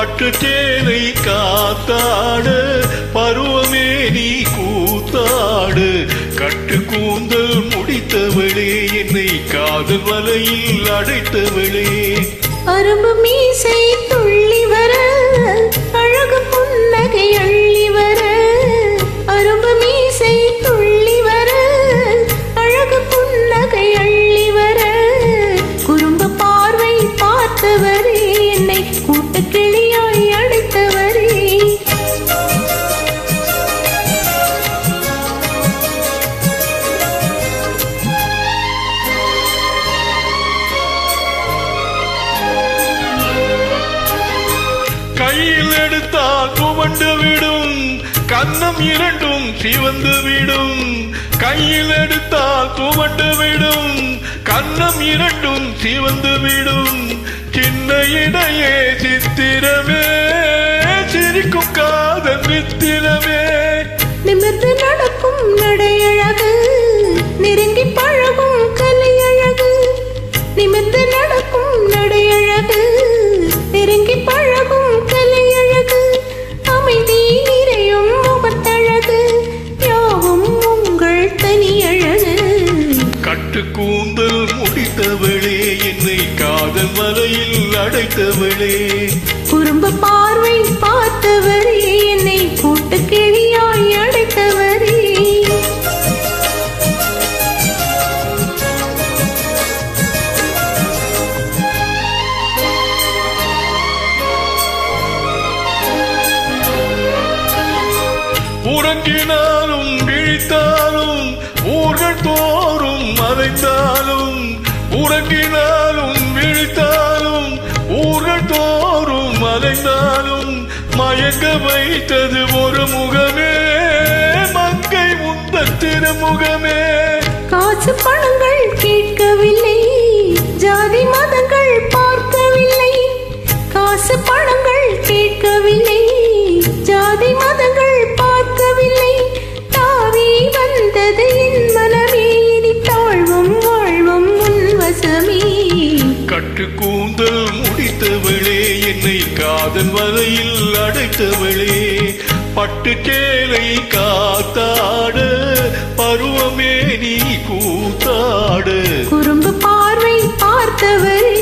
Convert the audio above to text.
பட்டு சேலை காத்தாடு பருவமே நீ கூத்தாடு கட்டு கூந்தல் முடித்தவளே என்னை காதல் வலையில் அடைத்தவளே அரும்பு மீசை துள்ளி வர அழகு புன்னகை அள்ளி வர அரும்பு மீசை துள்ளி வர அழகு புன்னகை அள்ளி வர குறும்பு பார்வை பார்த்தவரே என்னை கூட்டு கிளியாய் அடைத்தவரே கையில் எடுத்தால் துவண்டு விடும் கன்னம் இரண்டும் சிவந்து விடும் கையில் எடுத்தால் துவண்டு விடும் கன்னம் இரண்டும் சிவந்து விடும் சின்ன இடையே சித்திரமே சிரிக்கும் காதல் மித்திரமே நிமிர்ந்து நடக்கும் நடையழகு நெருங்கி பழகும் கலையழகு நிமிர்ந்து நடக்கும் நடையழகு நெருங்கி பழகும் கலையழகு அமைதி நிறையும் முகத்தழகு யாவும் உங்கள் தனியழகு கட்டு கூந்தல் முடித்தவளே என்னை காதல் மலையில் அடைத்தவளே குறும்பு பார்வை பார்த்தவரே என்னை கூட்டு கிளியாய் அடைத்தவரே உறங்கினாலும் விழித்தாலும் ஊர்கள் தோறும் மறைந்தாலும் உறங்கினாலும் விழித்தாலும் ஊர்கள் தோறும் மறைந்தாலும் மயங்க வைத்தது ஒரு முகமே மங்கை முந்த திருமுகமே காசு பணங்கள் கேட்கவில்லை ஜாதி மதங்கள் பார்க்கவில்லை காசு பணங்கள் கேட்கவில்லை ஜாதி மதங்கள் பார்க்கவில்லை தாவி வந்தது என் மனமே இனி தாழ்வும் வாழ்வும் முன்வசமே கட்டு கூந்தல் முடித்தவளே என்னை காதல் வலையில் அடைத்தவளே பட்டு சேலை காத்தாடு பருவமே நீ கூத்தாடு குறும்பு பார்வை பார்த்தவர்